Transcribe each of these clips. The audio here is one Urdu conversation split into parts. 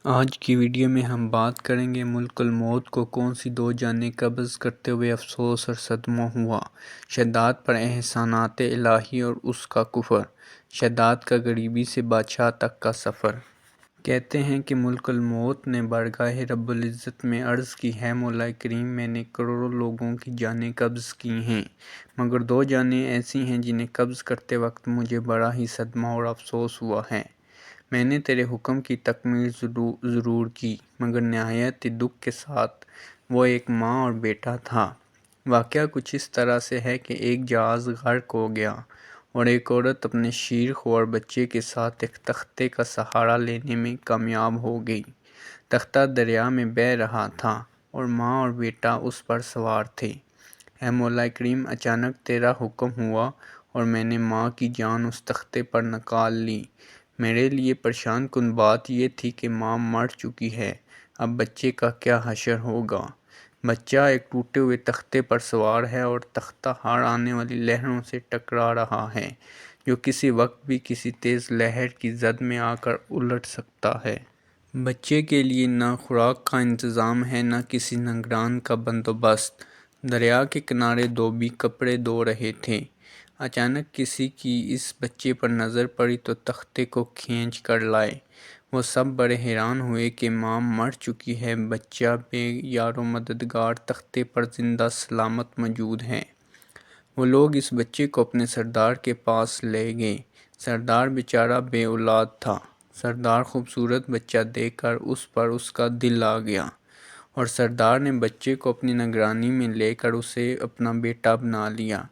آج کی ویڈیو میں ہم بات کریں گے ملک الموت کو کون سی دو جانیں قبض کرتے ہوئے افسوس اور صدمہ ہوا۔ شداد پر احسانات الہی اور اس کا کفر، شداد کا غریبی سے بادشاہ تک کا سفر۔ کہتے ہیں کہ ملک الموت نے بارگاہ رب العزت میں عرض کی ہے مولا کریم، میں نے کروڑوں لوگوں کی جانیں قبض کی ہیں، مگر دو جانیں ایسی ہیں جنہیں قبض کرتے وقت مجھے بڑا ہی صدمہ اور افسوس ہوا ہے۔ میں نے تیرے حکم کی تکمیل ضرور کی، مگر نہایت دکھ کے ساتھ۔ وہ ایک ماں اور بیٹا تھا۔ واقعہ کچھ اس طرح سے ہے کہ ایک جہاز غرق ہو گیا اور ایک عورت اپنے شیر خوار بچے کے ساتھ ایک تختے کا سہارا لینے میں کامیاب ہو گئی۔ تختہ دریا میں بہہ رہا تھا اور ماں اور بیٹا اس پر سوار تھے۔ اے مولا کریم، اچانک تیرا حکم ہوا اور میں نے ماں کی جان اس تختے پر نکال لی۔ میرے لیے پریشان کن بات یہ تھی کہ ماں مر چکی ہے، اب بچے کا کیا حشر ہوگا۔ بچہ ایک ٹوٹے ہوئے تختے پر سوار ہے اور تختہ ہار آنے والی لہروں سے ٹکرا رہا ہے، جو کسی وقت بھی کسی تیز لہر کی زد میں آ کر الٹ سکتا ہے۔ بچے کے لیے نہ خوراک کا انتظام ہے، نہ کسی نگران کا بندوبست۔ دریا کے کنارے دھوبی کپڑے دھو رہے تھے۔ اچانک کسی کی اس بچے پر نظر پڑی تو تختے کو کھینچ کر لائے۔ وہ سب بڑے حیران ہوئے کہ ماں مر چکی ہے، بچہ بے یار و مددگار تختے پر زندہ سلامت موجود ہے۔ وہ لوگ اس بچے کو اپنے سردار کے پاس لے گئے۔ سردار بیچارہ بے اولاد تھا۔ سردار خوبصورت بچہ دیکھ کر اس پر اس کا دل آ گیا اور سردار نے بچے کو اپنی نگرانی میں لے کر اسے اپنا بیٹا بنا لیا۔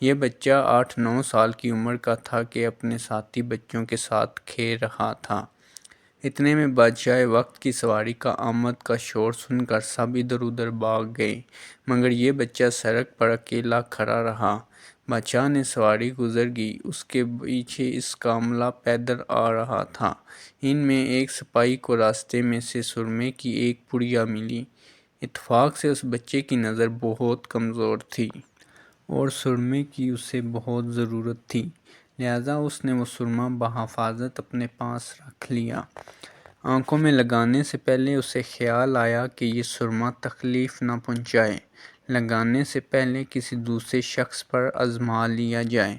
یہ بچہ 8-9 سال کی عمر کا تھا کہ اپنے ساتھی بچوں کے ساتھ کھیل رہا تھا۔ اتنے میں بادشاہ وقت کی سواری کا آمد کا شور سن کر سب ادھر ادھر بھاگ گئے، مگر یہ بچہ سڑک پر اکیلا کھڑا رہا۔ بادشاہ نے سواری گزر گئی، اس کے پیچھے اس کا عملہ پیدل آ رہا تھا۔ ان میں ایک سپاہی کو راستے میں سے سرمے کی ایک پڑیا ملی۔ اتفاق سے اس بچے کی نظر بہت کمزور تھی اور سرمے کی اسے بہت ضرورت تھی، لہذا اس نے وہ سرما بحفاظت اپنے پاس رکھ لیا۔ آنکھوں میں لگانے سے پہلے اسے خیال آیا کہ یہ سرما تکلیف نہ پہنچائے، لگانے سے پہلے کسی دوسرے شخص پر آزما لیا جائے۔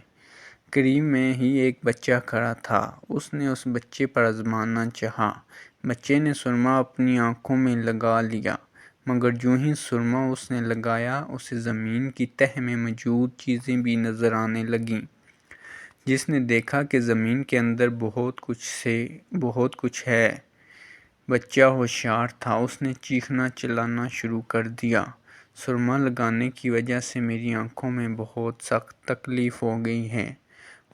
قریب میں ہی ایک بچہ کھڑا تھا، اس نے اس بچے پر آزمانا چاہا۔ بچے نے سرما اپنی آنکھوں میں لگا لیا، مگر جوں ہی سرما اس نے لگایا، اسے زمین کی تہہ میں موجود چیزیں بھی نظر آنے لگیں۔ جس نے دیکھا کہ زمین کے اندر بہت کچھ ہے۔ بچہ ہوشیار تھا، اس نے چیخنا چلانا شروع کر دیا، سرما لگانے کی وجہ سے میری آنکھوں میں بہت سخت تکلیف ہو گئی ہے۔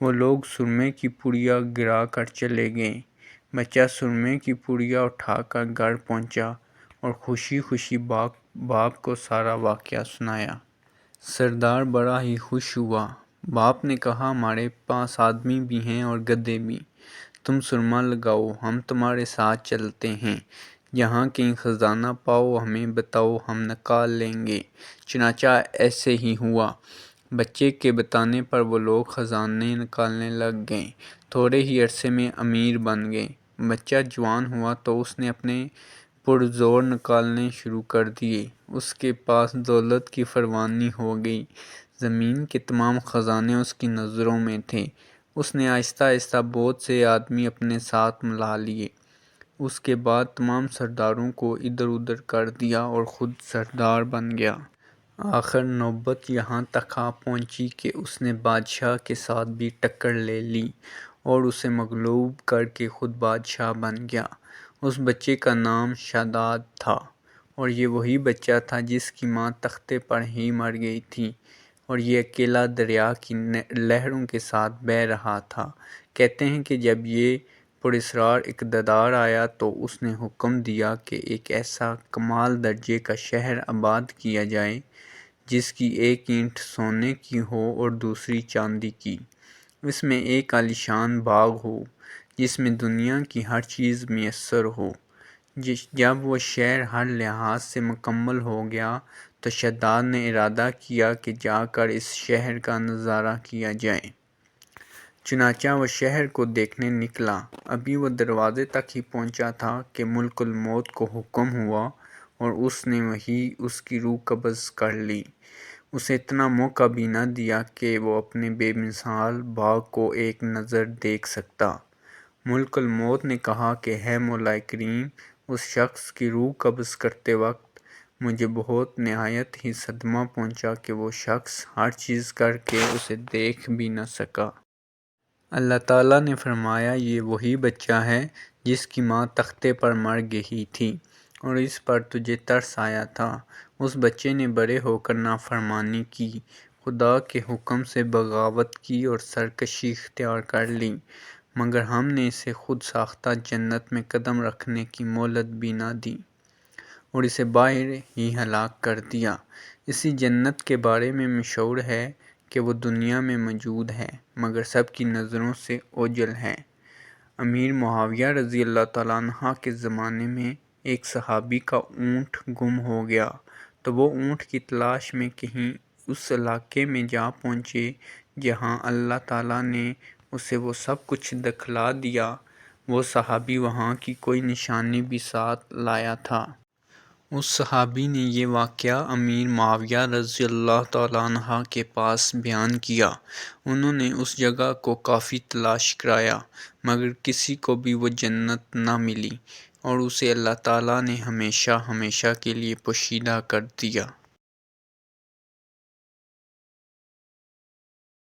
وہ لوگ سرمے کی پڑیا گرا کر چلے گئے۔ بچہ سرمے کی پڑیا اٹھا کر گھر پہنچا اور خوشی خوشی باپ کو سارا واقعہ سنایا۔ سردار بڑا ہی خوش ہوا۔ باپ نے کہا، ہمارے پاس آدمی بھی ہیں اور گدھے بھی، تم سرما لگاؤ، ہم تمہارے ساتھ چلتے ہیں، جہاں کہیں خزانہ پاؤ ہمیں بتاؤ، ہم نکال لیں گے۔ چنانچہ ایسے ہی ہوا۔ بچے کے بتانے پر وہ لوگ خزانے نکالنے لگ گئے، تھوڑے ہی عرصے میں امیر بن گئے۔ بچہ جوان ہوا تو اس نے اپنے پرزور نکالنے شروع کر دیے، اس کے پاس دولت کی فراوانی ہو گئی، زمین کے تمام خزانے اس کی نظروں میں تھے۔ اس نے آہستہ آہستہ بہت سے آدمی اپنے ساتھ ملا لیے۔ اس کے بعد تمام سرداروں کو ادھر ادھر کر دیا اور خود سردار بن گیا۔ آخر نوبت یہاں تک آ پہنچی کہ اس نے بادشاہ کے ساتھ بھی ٹکر لے لی اور اسے مغلوب کر کے خود بادشاہ بن گیا۔ اس بچے کا نام شداد تھا اور یہ وہی بچہ تھا جس کی ماں تختے پر ہی مر گئی تھی اور یہ اکیلا دریا کی لہروں کے ساتھ بہہ رہا تھا۔ کہتے ہیں کہ جب یہ پراسرار اقتدار آیا تو اس نے حکم دیا کہ ایک ایسا کمال درجے کا شہر آباد کیا جائے جس کی ایک اینٹ سونے کی ہو اور دوسری چاندی کی۔ اس میں ایک عالیشان باغ ہو جس میں دنیا کی ہر چیز میسر ہو۔ جب وہ شہر ہر لحاظ سے مکمل ہو گیا تو شداد نے ارادہ کیا کہ جا کر اس شہر کا نظارہ کیا جائے۔ چنانچہ وہ شہر کو دیکھنے نکلا۔ ابھی وہ دروازے تک ہی پہنچا تھا کہ ملک الموت کو حکم ہوا اور اس نے وہیں اس کی روح قبض کر لی۔ اسے اتنا موقع بھی نہ دیا کہ وہ اپنے بے مثال باغ کو ایک نظر دیکھ سکتا۔ ملک الموت نے کہا کہ ہے مولا کریم، اس شخص کی روح قبض کرتے وقت مجھے بہت نہایت ہی صدمہ پہنچا کہ وہ شخص ہر چیز کر کے اسے دیکھ بھی نہ سکا۔ اللہ تعالیٰ نے فرمایا، یہ وہی بچہ ہے جس کی ماں تختے پر مر گئی تھی اور اس پر تجھے ترس آیا تھا۔ اس بچے نے بڑے ہو کر نافرمانی کی، خدا کے حکم سے بغاوت کی اور سرکشی اختیار کر لی، مگر ہم نے اسے خود ساختہ جنت میں قدم رکھنے کی مہلت بھی نہ دی اور اسے باہر ہی ہلاک کر دیا۔ اسی جنت کے بارے میں مشہور ہے کہ وہ دنیا میں موجود ہے مگر سب کی نظروں سے اوجھل ہے۔ امیر معاویہ رضی اللہ تعالیٰ عنہ کے زمانے میں ایک صحابی کا اونٹ گم ہو گیا تو وہ اونٹ کی تلاش میں کہیں اس علاقے میں جا پہنچے جہاں اللہ تعالیٰ نے اسے وہ سب کچھ دکھلا دیا۔ وہ صحابی وہاں کی کوئی نشانی بھی ساتھ لایا تھا۔ اس صحابی نے یہ واقعہ امیر معاویہ رضی اللہ تعالیٰ عنہ کے پاس بیان کیا۔ انہوں نے اس جگہ کو کافی تلاش کرایا مگر کسی کو بھی وہ جنت نہ ملی اور اسے اللہ تعالیٰ نے ہمیشہ ہمیشہ کے لیے پوشیدہ کر دیا۔